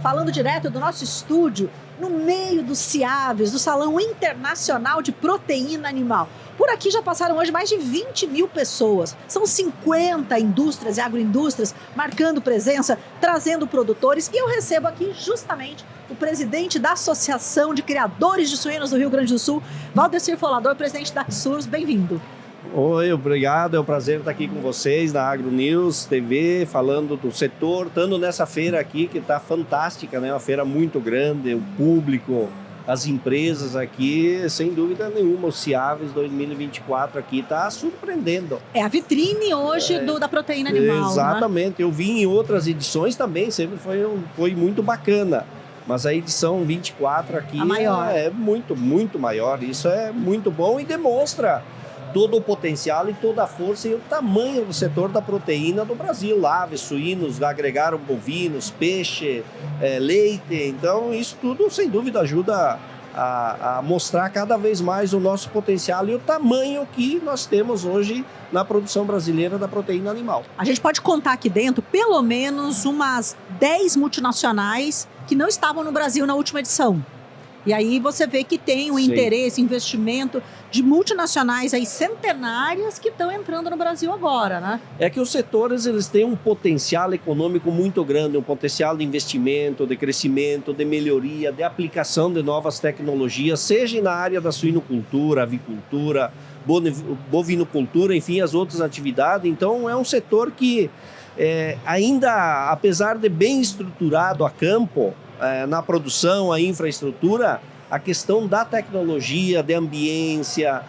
falando direto do nosso estúdio, no meio dos CIAVES, do Salão Internacional de Proteína Animal. Por aqui já passaram hoje mais de 20 mil pessoas. São 50 indústrias e agroindústrias marcando presença, trazendo produtores. E eu recebo aqui justamente o presidente da Associação de Criadores de Suínos do Rio Grande do Sul, Valdecir Folador, presidente da Axurs. Bem-vindo. Oi, obrigado. É um prazer estar aqui com vocês na AgroNews TV, falando do setor, estando nessa feira aqui que está fantástica, né? Uma feira muito grande, o público, as empresas aqui, sem dúvida nenhuma, o CIAVES 2024 aqui está surpreendendo. É a vitrine hoje da proteína animal. Exatamente. Né? Eu vi em outras edições também, sempre foi muito bacana. Mas a edição 24 aqui é muito, muito maior. Isso é muito bom e demonstra todo o potencial e toda a força e o tamanho do setor da proteína do Brasil. Aves, suínos, agregaram bovinos, peixe, leite. Então, isso tudo, sem dúvida, ajuda a mostrar cada vez mais o nosso potencial e o tamanho que nós temos hoje na produção brasileira da proteína animal. A gente pode contar aqui dentro, pelo menos, umas 10 multinacionais que não estavam no Brasil na última edição. E aí você vê que tem um interesse, investimento de multinacionais aí centenárias que estão entrando no Brasil agora, né? É que os setores eles têm um potencial econômico muito grande, um potencial de investimento, de crescimento, de melhoria, de aplicação de novas tecnologias, seja na área da suinocultura, avicultura, bovinocultura, enfim, as outras atividades. Então é um setor que ainda, apesar de bem estruturado a campo, na produção, a infraestrutura, a questão da tecnologia, de ambiência,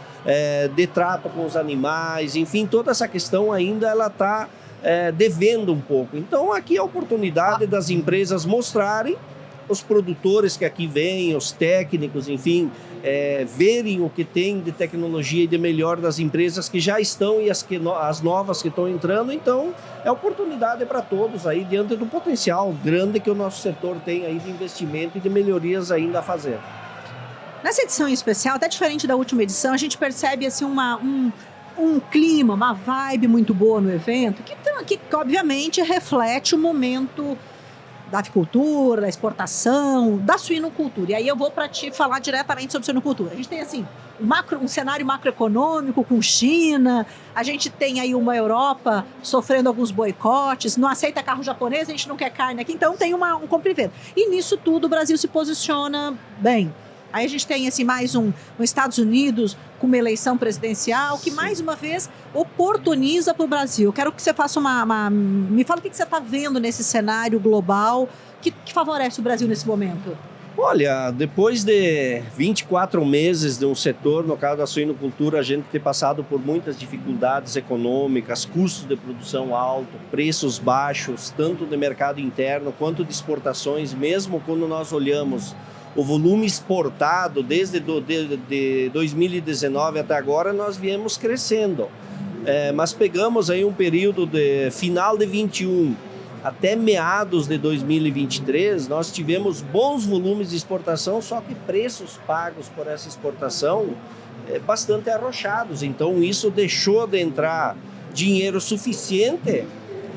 de trato com os animais, enfim, toda essa questão ainda ela está devendo um pouco. Então aqui é a oportunidade das empresas mostrarem, os produtores que aqui vêm, os técnicos, enfim, verem o que tem de tecnologia e de melhor das empresas que já estão e as novas que estão entrando. Então, é oportunidade para todos aí, diante do potencial grande que o nosso setor tem aí de investimento e de melhorias ainda a fazer. Nessa edição em especial, até diferente da última edição, a gente percebe assim, um clima, uma vibe muito boa no evento, que obviamente reflete o momento da avicultura, da exportação, da suinocultura. E aí eu vou para ti falar diretamente sobre suinocultura. A gente tem assim um cenário macroeconômico com China, a gente tem aí uma Europa sofrendo alguns boicotes, não aceita carro japonês, a gente não quer carne aqui, então tem um comprimento. E nisso tudo o Brasil se posiciona bem. Aí a gente tem assim, mais um Estados Unidos com uma eleição presidencial que, mais uma vez, oportuniza para o Brasil. Eu quero que você faça me fala o que você está vendo nesse cenário global que favorece o Brasil nesse momento. Olha, depois de 24 meses de um setor, no caso da suinocultura, a gente ter passado por muitas dificuldades econômicas, custos de produção altos, preços baixos, tanto de mercado interno quanto de exportações, mesmo quando nós olhamos o volume exportado desde de 2019 até agora, nós viemos crescendo. Mas pegamos aí um período de final de 21 até meados de 2023, nós tivemos bons volumes de exportação, só que preços pagos por essa exportação bastante arrochados. Então isso deixou de entrar dinheiro suficiente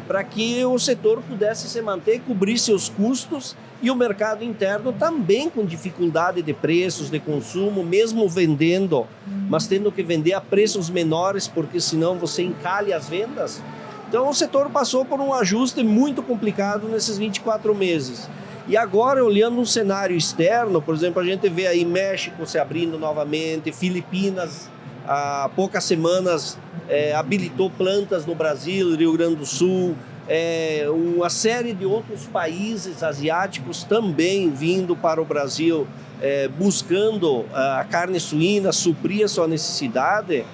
para que o setor pudesse se manter, cobrir seus custos, e o mercado interno também com dificuldade de preços, de consumo, mesmo vendendo, mas tendo que vender a preços menores, porque senão você encalha as vendas. Então o setor passou por um ajuste muito complicado nesses 24 meses. E agora, olhando um cenário externo, por exemplo, a gente vê aí México se abrindo novamente, Filipinas, há poucas semanas, habilitou plantas no Brasil, Rio Grande do Sul, uma série de outros países asiáticos também vindo para o Brasil, buscando a carne suína, suprir a sua necessidade.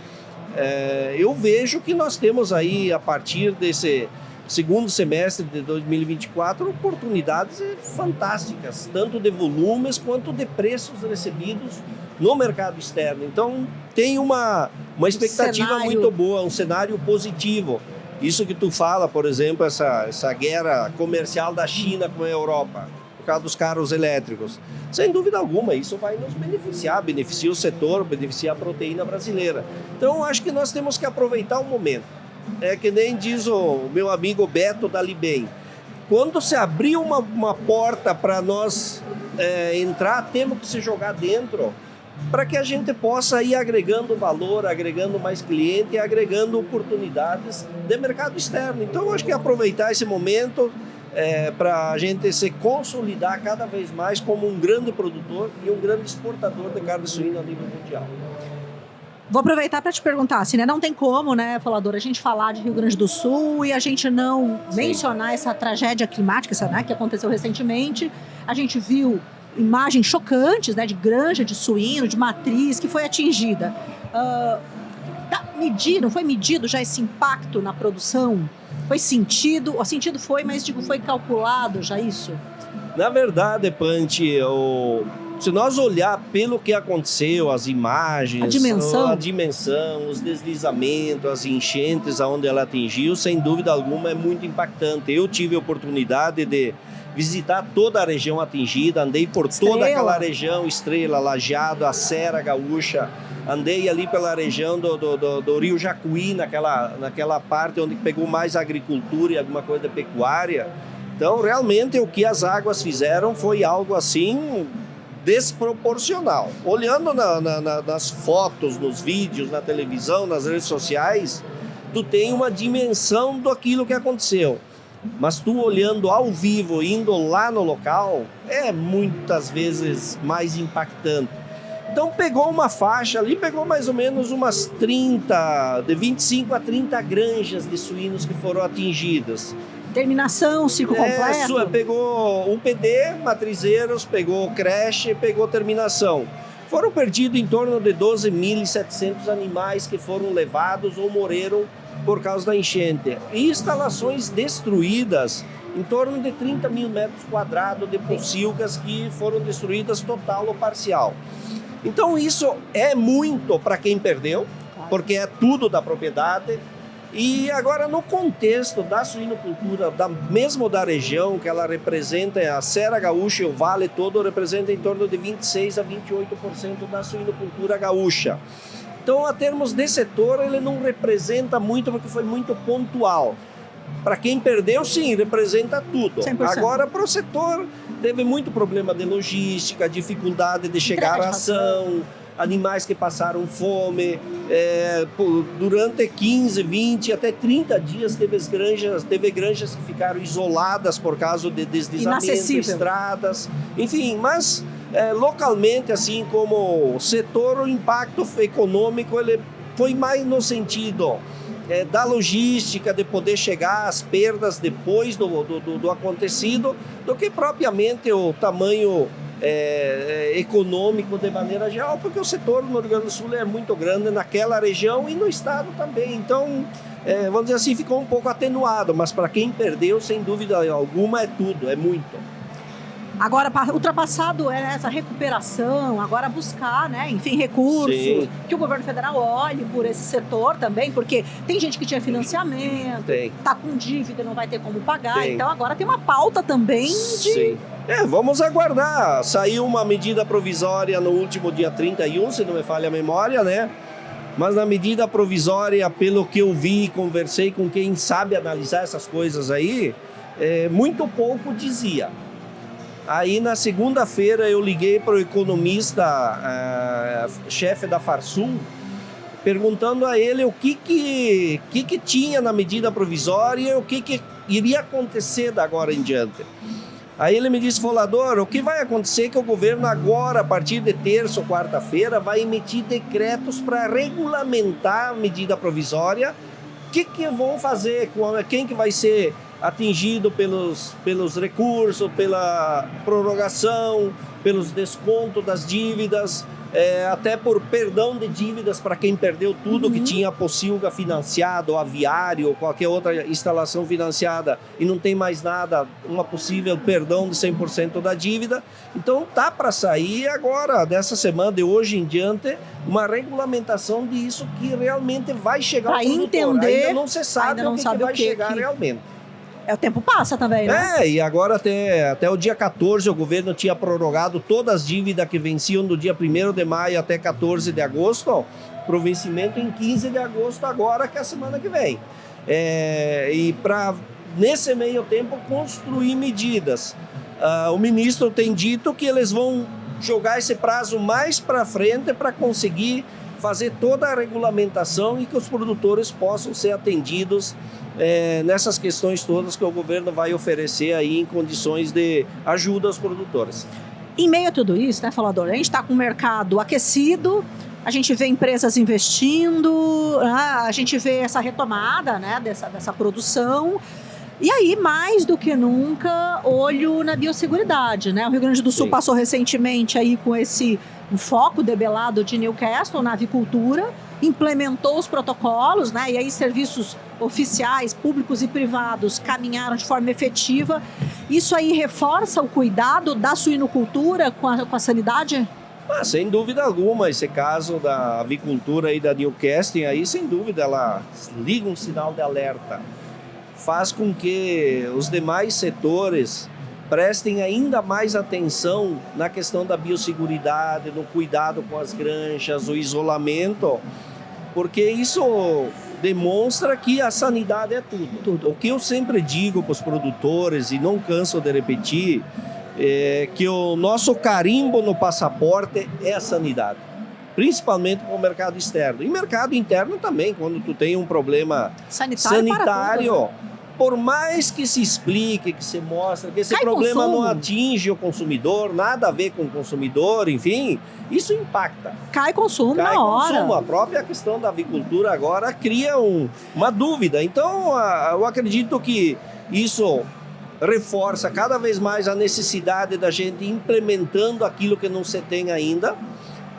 Eu vejo que nós temos aí, a partir desse segundo semestre de 2024, oportunidades fantásticas, tanto de volumes quanto de preços recebidos no mercado externo. Então, tem uma expectativa muito boa, um cenário positivo. Isso que tu fala, por exemplo, essa guerra comercial da China com a Europa, por causa dos carros elétricos. Sem dúvida alguma, isso vai nos beneficiar, beneficia o setor, beneficia a proteína brasileira. Então, acho que nós temos que aproveitar o momento. É que nem diz o meu amigo Beto da Libem, Quando se abrir uma porta para nós entrar, temos que se jogar dentro para que a gente possa ir agregando valor, agregando mais cliente e agregando oportunidades de mercado externo. Então, eu acho que aproveitar esse momento para a gente se consolidar cada vez mais como um grande produtor e um grande exportador de carne suína a nível mundial. Vou aproveitar para te perguntar, assim, né? Não tem como, né, Falador, a gente falar de Rio Grande do Sul e a gente não mencionar essa tragédia climática, né, que aconteceu recentemente. A gente viu imagens chocantes, né, de granja de suíno, de matriz que foi atingida. Foi medido já esse impacto na produção? Foi sentido? O sentido foi, mas digo, foi calculado já isso? Na verdade, Panti, se nós olhar pelo que aconteceu, as imagens, a dimensão, os deslizamentos, as enchentes aonde ela atingiu, sem dúvida alguma é muito impactante. Eu tive a oportunidade de visitar toda a região atingida, andei por toda aquela região, Estrela, Lajeado, a Serra Gaúcha, andei ali pela região do Rio Jacuí, naquela parte onde pegou mais agricultura e alguma coisa de pecuária. Então, realmente, o que as águas fizeram foi algo assim desproporcional. Olhando nas fotos, nos vídeos, na televisão, nas redes sociais, tu tem uma dimensão daquilo que aconteceu. Mas tu olhando ao vivo, indo lá no local, é muitas vezes mais impactante. Então pegou uma faixa ali, pegou mais ou menos umas 30, de 25 a 30 granjas de suínos que foram atingidas. Terminação, ciclo completo? Pegou UPD, matrizeiros, pegou creche, pegou terminação. Foram perdidos em torno de 12.700 animais que foram levados ou morreram por causa da enchente. E instalações destruídas, em torno de 30 mil metros quadrados de pocilgas que foram destruídas total ou parcial. Então isso é muito para quem perdeu, porque é tudo da propriedade. E agora no contexto da suinocultura, mesmo da região que ela representa, a Serra Gaúcha e o Vale todo representa em torno de 26% a 28% da suinocultura gaúcha. Então, a termos de setor, ele não representa muito porque foi muito pontual. Para quem perdeu, sim, representa tudo. 100%. Agora, para o setor, teve muito problema de logística, dificuldade de chegar à ração, animais que passaram fome. Durante 15, 20, até 30 dias teve granjas que ficaram isoladas por causa de deslizamento, estradas. Enfim, mas localmente, assim como o setor, o impacto econômico ele foi mais no sentido da logística, de poder chegar às perdas depois do acontecido, do que propriamente o tamanho econômico de maneira geral, porque o setor no Rio Grande do Sul é muito grande naquela região e no estado também. Então, vamos dizer assim, ficou um pouco atenuado, mas para quem perdeu, sem dúvida alguma, é tudo, é muito. Agora, ultrapassado essa recuperação, agora buscar, né, enfim, recursos, que o governo federal olhe por esse setor também, porque tem gente que tinha financiamento, está com dívida, não vai ter como pagar, então agora tem uma pauta também de... Sim. Vamos aguardar. Saiu uma medida provisória no último dia 31, se não me falha a memória, né? Mas na medida provisória, pelo que eu vi, conversei com quem sabe analisar essas coisas aí, muito pouco dizia. Aí na segunda-feira eu liguei para o economista, chefe da Farsul, perguntando a ele o que tinha na medida provisória e o que iria acontecer da agora em diante. Aí ele me disse, Falador, o que vai acontecer é que o governo agora, a partir de terça ou quarta-feira, vai emitir decretos para regulamentar a medida provisória. O que vão fazer? Quem que vai ser atingido pelos recursos, pela prorrogação, pelos descontos das dívidas, até por perdão de dívidas para quem perdeu tudo, que tinha pocilga financiado, ou aviário, ou qualquer outra instalação financiada e não tem mais nada, uma possível perdão de 100% da dívida. Então tá para sair agora, dessa semana, de hoje em diante, uma regulamentação disso que realmente vai chegar ao produtor. Entender, ainda não se sabe o que vai chegar realmente. O tempo passa também, né? E agora até o dia 14 o governo tinha prorrogado todas as dívidas que venciam do dia 1º de maio até 14 de agosto, para o vencimento em 15 de agosto agora, que é a semana que vem. E para nesse meio tempo, construir medidas. O ministro tem dito que eles vão jogar esse prazo mais para frente para conseguir fazer toda a regulamentação e que os produtores possam ser atendidos nessas questões todas que o governo vai oferecer aí em condições de ajuda aos produtores. Em meio a tudo isso, né, Falador, a gente está com o mercado aquecido, a gente vê empresas investindo, a gente vê essa retomada, né, dessa produção. E aí, mais do que nunca, olho na biosseguridade, né? O Rio Grande do Sul passou recentemente aí com um foco debelado de Newcastle na avicultura, implementou os protocolos, né? E aí serviços oficiais, públicos e privados caminharam de forma efetiva. Isso aí reforça o cuidado da suinocultura com a sanidade? Sem dúvida alguma, esse caso da avicultura e da Newcastle, aí sem dúvida ela liga um sinal de alerta. Faz com que os demais setores prestem ainda mais atenção na questão da biosseguridade, no cuidado com as granjas, o isolamento, porque isso demonstra que a sanidade é tudo. O que eu sempre digo para os produtores, e não canso de repetir, é que o nosso carimbo no passaporte é a sanidade, principalmente para o mercado externo. E mercado interno também, quando tu tem um problema sanitário, por mais que se explique, que se mostre que esse problema não atinge o consumidor, nada a ver com o consumidor, enfim, isso impacta. Cai consumo na hora. A própria questão da avicultura agora cria uma dúvida. Então, eu acredito que isso reforça cada vez mais a necessidade da gente implementando aquilo que não se tem ainda.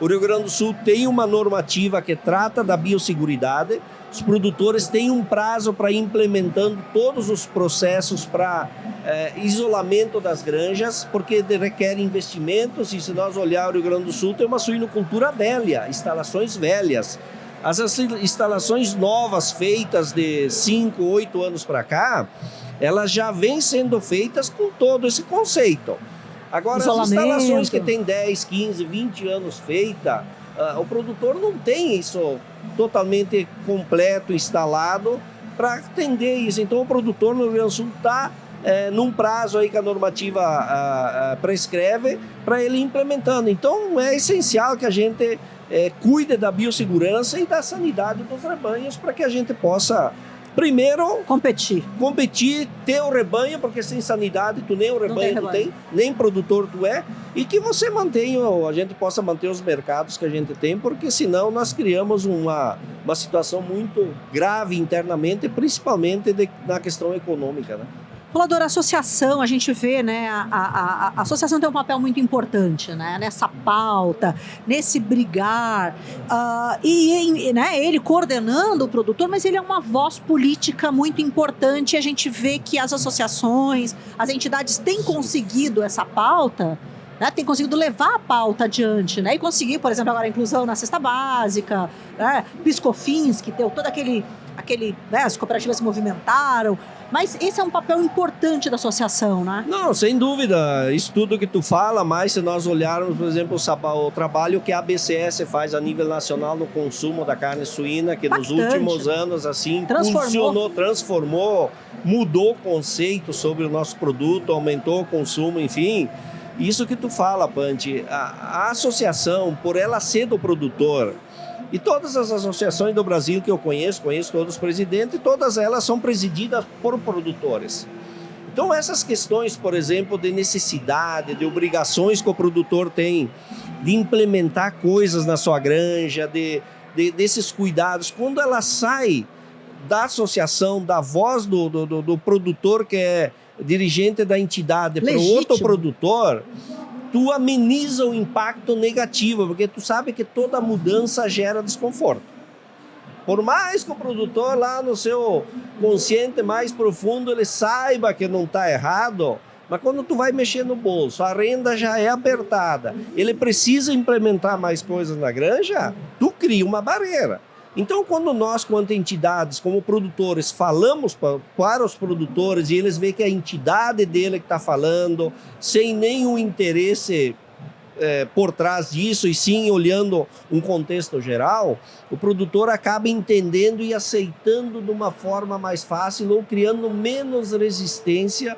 O Rio Grande do Sul tem uma normativa que trata da biosseguridade. Os produtores têm um prazo para ir implementando todos os processos para isolamento das granjas, porque requer investimentos. E se nós olharmos o Rio Grande do Sul, tem uma suinocultura velha, instalações velhas. As instalações novas feitas de 5, 8 anos para cá, elas já vêm sendo feitas com todo esse conceito. Agora, as instalações que têm 10, 15, 20 anos feitas, o produtor não tem isso totalmente completo, instalado, para atender isso. Então, o produtor no Rio Grande do Sul está num prazo aí que a normativa prescreve para ele ir implementando. Então, é essencial que a gente cuide da biossegurança e da sanidade dos rebanhos para que a gente possa, primeiro, competir, ter o rebanho, porque sem sanidade tu nem o rebanho tu tem, nem produtor tu é, e que você a gente possa manter os mercados que a gente tem, porque senão nós criamos uma situação muito grave internamente, principalmente na questão econômica, né? Falador, a associação, a gente vê, né, a associação tem um papel muito importante, né, nessa pauta, nesse brigar, né, ele coordenando o produtor, mas ele é uma voz política muito importante, e a gente vê que as associações, as entidades têm conseguido essa pauta, né, tem conseguido levar a pauta adiante, né, e conseguir, por exemplo, agora a inclusão na cesta básica, né, PiscoFins, que deu todo aquele né, as cooperativas se movimentaram, mas esse é um papel importante da associação, né? Não, sem dúvida, isso tudo que tu fala, mas se nós olharmos, por exemplo, o trabalho que a ABCS faz a nível nacional no consumo da carne suína, que nos últimos anos, assim, transformou, mudou o conceito sobre o nosso produto, aumentou o consumo, enfim. Isso que tu fala, Panti, a associação, por ela ser do produtor, e todas as associações do Brasil que eu conheço todos os presidentes, todas elas são presididas por produtores. Então essas questões, por exemplo, de necessidade, de obrigações que o produtor tem, de implementar coisas na sua granja, desses cuidados, quando ela sai da associação, da voz do produtor que é dirigente da entidade para o outro produtor, tu ameniza o impacto negativo, porque tu sabe que toda mudança gera desconforto. Por mais que o produtor lá no seu consciente mais profundo, ele saiba que não está errado, mas quando tu vai mexer no bolso, a renda já é apertada, ele precisa implementar mais coisas na granja, tu cria uma barreira. Então, quando nós, quanto entidades, como produtores, falamos para os produtores e eles veem que a entidade dele que está falando, sem nenhum interesse por trás disso, e sim olhando um contexto geral, o produtor acaba entendendo e aceitando de uma forma mais fácil ou criando menos resistência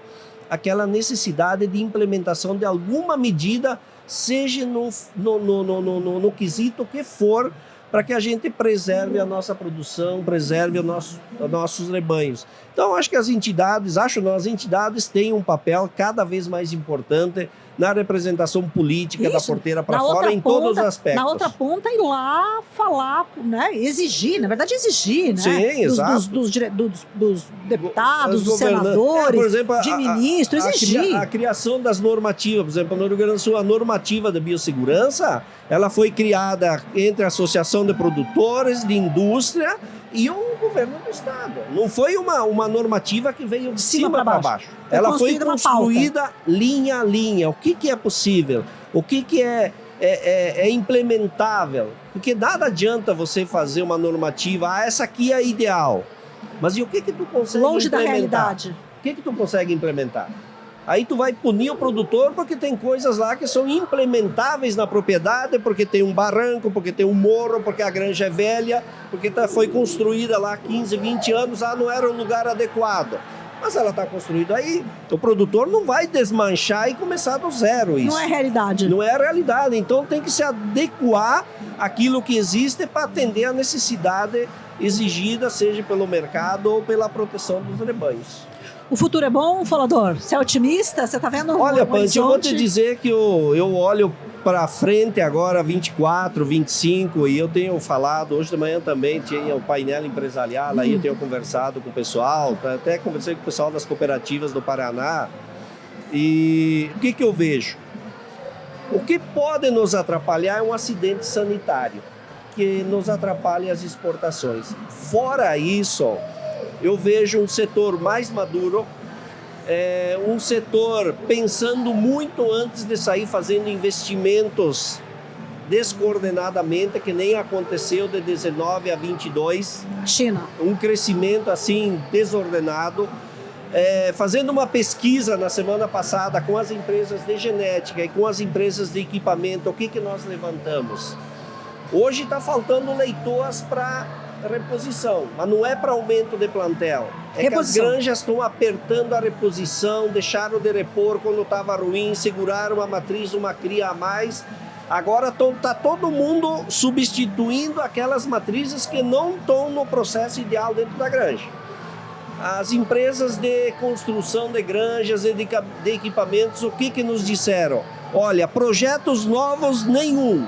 àquela necessidade de implementação de alguma medida, seja no quesito que for, para que a gente preserve a nossa produção, preserve os nossos rebanhos. Então, acho que as entidades têm um papel cada vez mais importante na representação política da porteira para fora, em todos os aspectos. Na outra ponta, ir lá falar, né? Exigir, na verdade exigir, né? Sim, exato. Dos deputados, dos senadores, por exemplo, de ministros, exigir. A criação das normativas, por exemplo, no Rio Grande do Sul, a normativa da biossegurança, ela foi criada entre a Associação de Produtores, de Indústria e o governo do estado. Não foi uma normativa que veio de cima para baixo. Ela foi construída linha a linha. O que é possível? O que é implementável? Porque nada adianta você fazer uma normativa, essa aqui é ideal. Mas e o que tu consegue longe implementar? Da realidade. O que tu consegue implementar? Aí tu vai punir o produtor porque tem coisas lá que são implementáveis na propriedade, porque tem um barranco, porque tem um morro, porque a granja é velha, porque foi construída lá há 15, 20 anos, não era um lugar adequado. Mas ela está construída aí, o produtor não vai desmanchar e começar do zero isso. Não é realidade. Não é a realidade, então tem que se adequar àquilo que existe para atender a necessidade exigida, seja pelo mercado ou pela proteção dos rebanhos. O futuro é bom, Falador? Você é otimista? Você está vendo Olha, Panty, eu vou te dizer que eu olho para frente agora, 24, 25, e eu tenho falado, hoje de manhã também tinha o painel empresarial, aí eu tenho conversado com o pessoal, até conversei com o pessoal das cooperativas do Paraná, e o que eu vejo? O que pode nos atrapalhar é um acidente sanitário, que nos atrapalha as exportações. Fora isso, eu vejo um setor mais maduro, um setor pensando muito antes de sair fazendo investimentos descoordenadamente, que nem aconteceu de 19 a 22. China. Um crescimento assim desordenado. Fazendo uma pesquisa na semana passada com as empresas de genética e com as empresas de equipamento, o que nós levantamos? Hoje está faltando leitoas para reposição, mas não é para aumento de plantel. Que as granjas estão apertando a reposição, deixaram de repor quando estava ruim, seguraram a matriz, uma cria a mais. Agora está todo mundo substituindo aquelas matrizes que não estão no processo ideal dentro da granja. As empresas de construção de granjas e de equipamentos, o que nos disseram? Olha, projetos novos nenhum.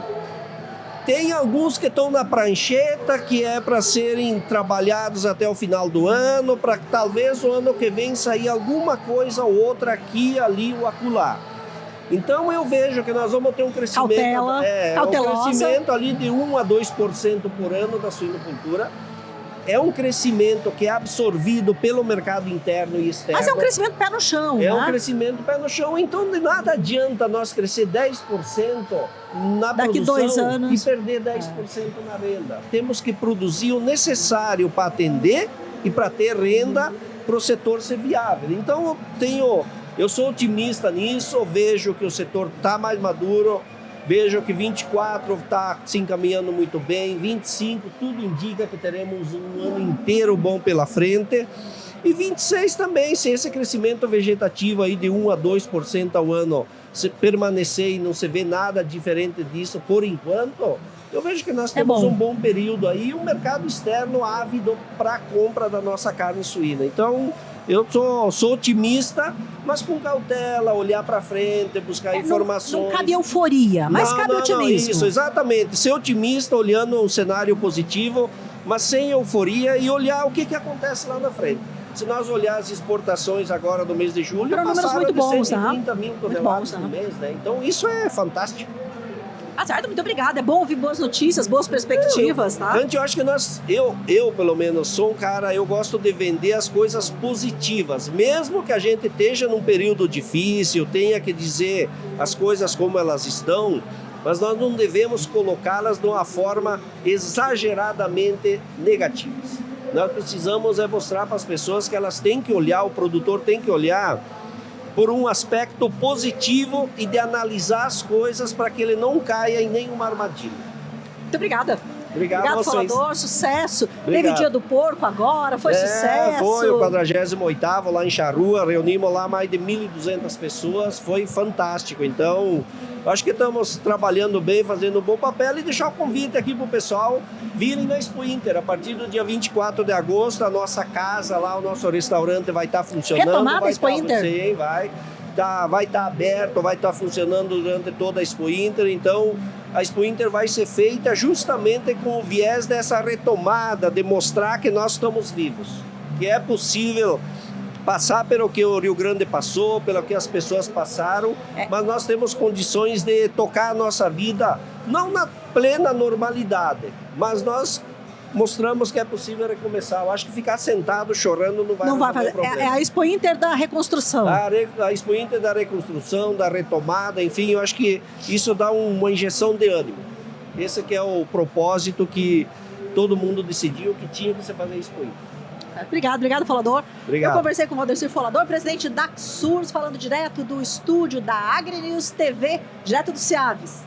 Tem alguns que estão na prancheta, que é para serem trabalhados até o final do ano, para que talvez o ano que vem sair alguma coisa ou outra aqui, ali ou acolá. Então eu vejo que nós vamos ter um crescimento, um crescimento ali de 1 a 2% por ano da suinocultura. É um crescimento que é absorvido pelo mercado interno e externo. Mas é um crescimento pé no chão, É um crescimento pé no chão. Então, de nada adianta nós crescer 10% na daqui produção 2 anos. e perder 10% na renda. Temos que produzir o necessário para atender e para ter renda para o setor ser viável. Então, eu sou otimista nisso, vejo que o setor está mais maduro. Vejo que 24 está se encaminhando muito bem, 25 tudo indica que teremos um ano inteiro bom pela frente. E 26 também, se esse crescimento vegetativo aí de 1 a 2% ao ano se permanecer e não se vê nada diferente disso por enquanto, eu vejo que nós temos um bom período aí e um mercado externo ávido para a compra da nossa carne suína. Então, eu sou otimista, mas com cautela, olhar para frente, buscar informações. Não cabe euforia, mas cabe otimismo. Isso, exatamente. Ser otimista, olhando um cenário positivo, mas sem euforia e olhar o que acontece lá na frente. Se nós olhar as exportações agora do mês de julho, passaram muito bons, de 130 mil toneladas por mês, né? Então isso é fantástico. Certo, muito obrigada. É bom ouvir boas notícias, boas perspectivas, tá? Eu acho que eu pelo menos sou um cara, eu gosto de vender as coisas positivas, mesmo que a gente esteja num período difícil, tenha que dizer as coisas como elas estão, mas nós não devemos colocá-las de uma forma exageradamente negativa. Nós precisamos mostrar para as pessoas que elas têm que olhar, o produtor tem que olhar por um aspecto positivo e de analisar as coisas para que ele não caia em nenhuma armadilha. Muito obrigada. Obrigado a vocês. Falador, sucesso. Obrigado. Teve Dia do Porco agora, foi sucesso. Foi o 48º lá em Charrua, reunimos lá mais de 1.200 pessoas, foi fantástico. Então, acho que estamos trabalhando bem, fazendo um bom papel e deixar o convite aqui para o pessoal virem na Expo Inter. A partir do dia 24 de agosto, a nossa casa lá, o nosso restaurante vai estar funcionando. Retomada a Expo Inter? Sim, vai estar aberto, vai estar funcionando durante toda a Expo Inter. Então, a Expo Inter vai ser feita justamente com o viés dessa retomada, de mostrar que nós estamos vivos, que é possível passar pelo que o Rio Grande passou, pelo que as pessoas passaram, mas nós temos condições de tocar a nossa vida, não na plena normalidade, mas nós mostramos que é possível recomeçar. Eu acho que ficar sentado chorando não vai fazer problema. É a Expo Inter da reconstrução. A Expo Inter da reconstrução, da retomada, enfim, eu acho que isso dá uma injeção de ânimo. Esse que é o propósito que todo mundo decidiu que tinha que se fazer a Expo Inter. Obrigado, Falador. Obrigado. Eu conversei com o Valdecir Falador, presidente da Axurs, falando direto do estúdio da AgriNews TV, direto do Ciaves.